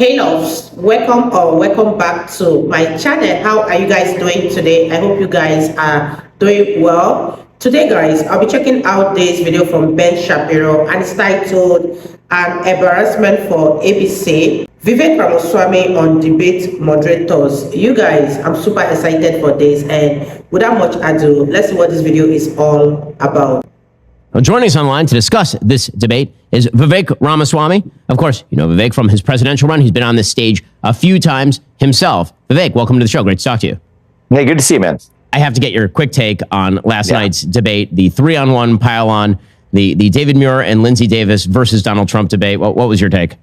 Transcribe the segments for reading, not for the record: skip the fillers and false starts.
Hey loves, welcome or welcome back to my channel. How are you guys doing today? I hope you guys are doing well. Today guys, I'll be checking out this video from Ben Shapiro and it's titled An Embarrassment for ABC. Vivek Ramaswamy on debate moderators. You guys, I'm super excited for this, and without much ado, let's see what this video is all about. Well, joining us online to discuss this debate is Vivek Ramaswamy. Of course, you know Vivek from his presidential run. He's been on this stage a few times himself. Vivek, welcome to the show. Great to talk to you. Hey, good to see you, man. I have to get your quick take on last night's debate, the 3-on-1 pile-on, the David Muir and Lindsey Davis versus Donald Trump debate. What was your take?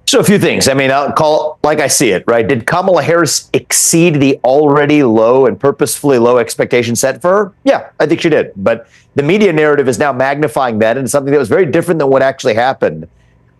So a few things. I mean, I'll call like I see it, right? Did Kamala Harris exceed the already low and purposefully low expectations set for her? Yeah, I think she did. But the media narrative is now magnifying that into something that was very different than what actually happened.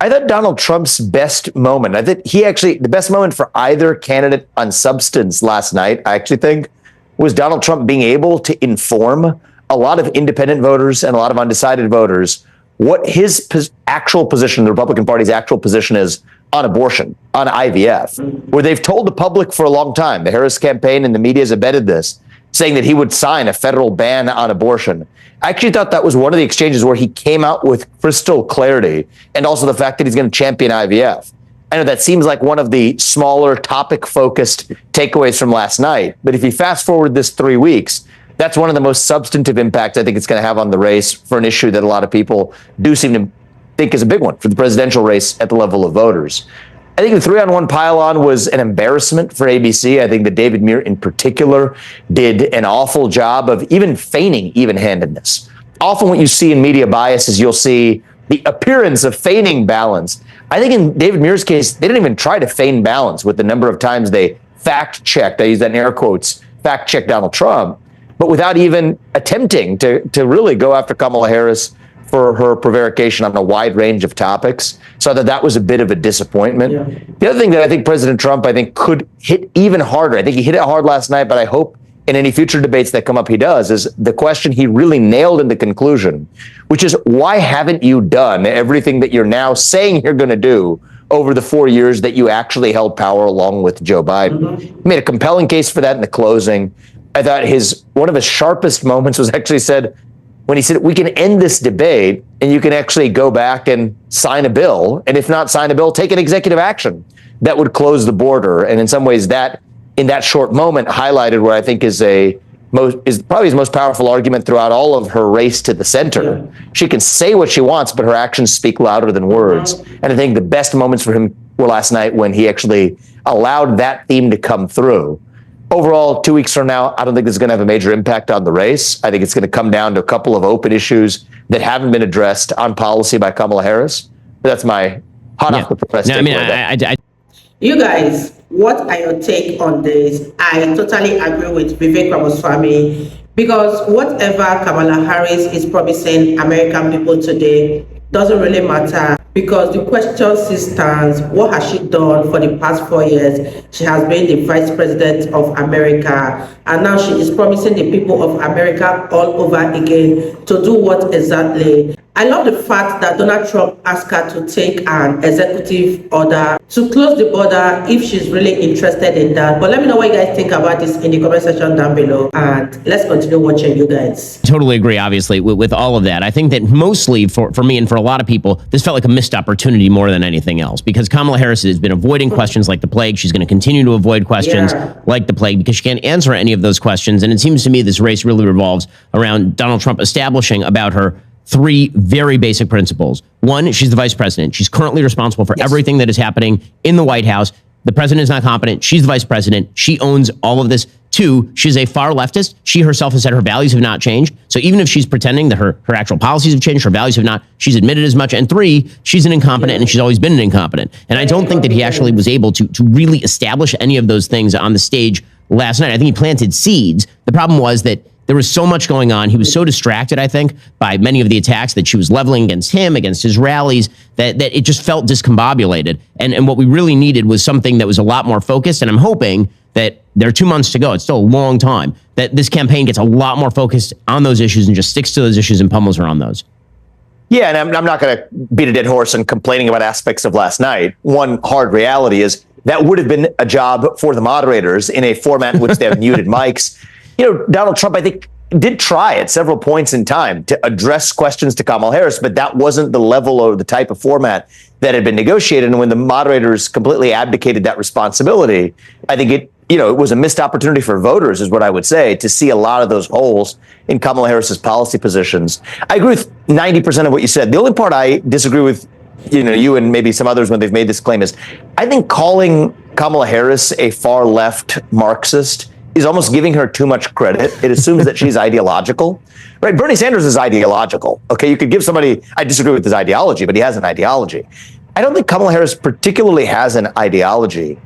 I thought Donald Trump's best moment, the best moment for either candidate on substance last night, I actually think, was Donald Trump being able to inform a lot of independent voters and a lot of undecided voters what his actual position, the Republican Party's actual position is on abortion, on IVF, where they've told the public for a long time, the Harris campaign and the media has embedded this, saying that he would sign a federal ban on abortion. I actually thought that was one of the exchanges where he came out with crystal clarity, and also the fact that he's going to champion IVF. I know that seems like one of the smaller topic-focused takeaways from last night, but if you fast forward this 3 weeks, that's one of the most substantive impacts I think it's going to have on the race for an issue that a lot of people do seem to think is a big one for the presidential race at the level of voters. I think the 3-on-1 pile-on was an embarrassment for ABC. I think that David Muir in particular did an awful job of even feigning even-handedness. Often what you see in media bias is you'll see the appearance of feigning balance. I think in David Muir's case, they didn't even try to feign balance with the number of times they fact-checked, I use that in air quotes, fact-checked Donald Trump, but without even attempting to really go after Kamala Harris for her prevarication on a wide range of topics. So that was a bit of a disappointment. Yeah. The other thing that I think President Trump, could hit even harder. I think he hit it hard last night, but I hope in any future debates that come up he does, is the question he really nailed in the conclusion, which is, why haven't you done everything that you're now saying you're going to do over the 4 years that you actually held power along with Joe Biden? Mm-hmm. He made a compelling case for that in the closing. I thought one of his sharpest moments was actually said, when he said, we can end this debate and you can actually go back and sign a bill. And if not sign a bill, take an executive action that would close the border. And in some ways that, in that short moment, highlighted what I think is probably his most powerful argument throughout all of her race to the center. Yeah. She can say what she wants, but her actions speak louder than words. And I think the best moments for him were last night when he actually allowed that theme to come through. Overall, 2 weeks from now, I don't think this is going to have a major impact on the race. I think it's going to come down to a couple of open issues that haven't been addressed on policy by Kamala Harris. That's my off the press. No, You guys, what are your take on this? I totally agree with Vivek Ramaswamy, because whatever Kamala Harris is promising American people today doesn't really matter, because the question still stands: what has she done for the past 4 years? She has been the vice president of America, and now she is promising the people of America all over again to do what exactly? I love the fact that Donald Trump asked her to take an executive order to close the border if she's really interested in that. But let me know what you guys think about this in the comment section down below, and let's continue watching, you guys. Totally agree, obviously, with all of that. I think that mostly for me and for a lot of people, this felt like a missed opportunity more than anything else, because Kamala Harris has been avoiding questions like the plague. She's going to continue to avoid questions like the plague because she can't answer any of those questions. And it seems to me this race really revolves around Donald Trump establishing about her 3 very basic principles. 1, she's the vice president. She's currently responsible for everything that is happening in the White House. The president is not competent. She's the vice president. She owns all of this. 2, she's a far leftist. She herself has said her values have not changed. So even if she's pretending that her actual policies have changed, her values have not, she's admitted as much. And 3, she's an incompetent, and she's always been an incompetent. And I don't think that he actually was able to really establish any of those things on the stage last night. I think he planted seeds. The problem was that there was so much going on. He was so distracted, I think, by many of the attacks that she was leveling against him, against his rallies, that it just felt discombobulated. And what we really needed was something that was a lot more focused. And I'm hoping that there are 2 months to go. It's still a long time. That this campaign gets a lot more focused on those issues and just sticks to those issues and pummels her on those. Yeah, and I'm not going to beat a dead horse and complaining about aspects of last night. One hard reality is that would have been a job for the moderators in a format in which they have muted mics. Donald Trump, I think, did try at several points in time to address questions to Kamala Harris, but that wasn't the level or the type of format that had been negotiated. And when the moderators completely abdicated that responsibility, I think it was a missed opportunity for voters, is what I would say, to see a lot of those holes in Kamala Harris's policy positions. I agree with 90% of what you said. The only part I disagree with, you and maybe some others when they've made this claim, is I think calling Kamala Harris a far left Marxist is almost giving her too much credit. It assumes that she's ideological, right? Bernie Sanders is ideological. Okay, you could give somebody, I disagree with his ideology, but he has an ideology. I don't think Kamala Harris particularly has an ideology.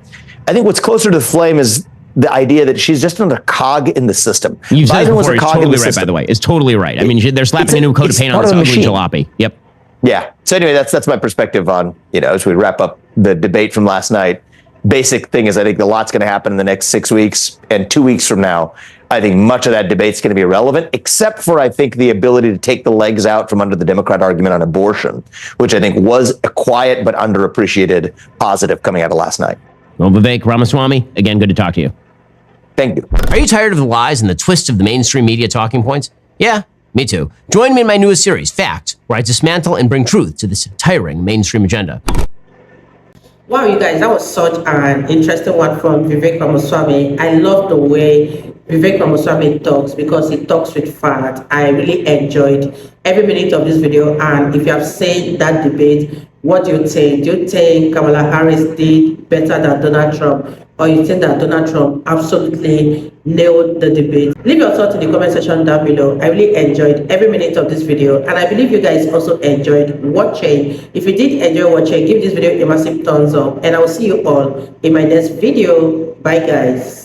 I think what's closer to the flame is the idea that she's just another cog in the system. You've said Biden was before, a it's cog totally in the right, system. by the way. It's totally right. I mean, they're slapping a new coat of paint on part this of the ugly machine. jalopy. Yep. Yeah. So anyway, that's my perspective on, as we wrap up the debate from last night. Basic thing is, I think a lot's going to happen in the next 6 weeks, and 2 weeks from now, I think much of that debate's going to be irrelevant, except for, I think, the ability to take the legs out from under the Democrat argument on abortion, which I think was a quiet but underappreciated positive coming out of last night. Well, Vivek Ramaswamy, again, good to talk to you. Thank you. Are you tired of the lies and the twists of the mainstream media talking points? Yeah, me too. Join me in my newest series, Fact, where I dismantle and bring truth to this tiring mainstream agenda. Wow, you guys, that was such an interesting one from Vivek Ramaswamy. I love the way Vivek Ramaswamy talks, because he talks with fact. I really enjoyed every minute of this video. And if you have seen that debate, what do you think? Do you think Kamala Harris did better than Donald Trump? Or you think that Donald Trump absolutely nailed the debate? Leave your thoughts in the comment section down below. I really enjoyed every minute of this video, and I believe you guys also enjoyed watching. If you did enjoy watching, give this video a massive thumbs up, and I will see you all in my next video. Bye guys.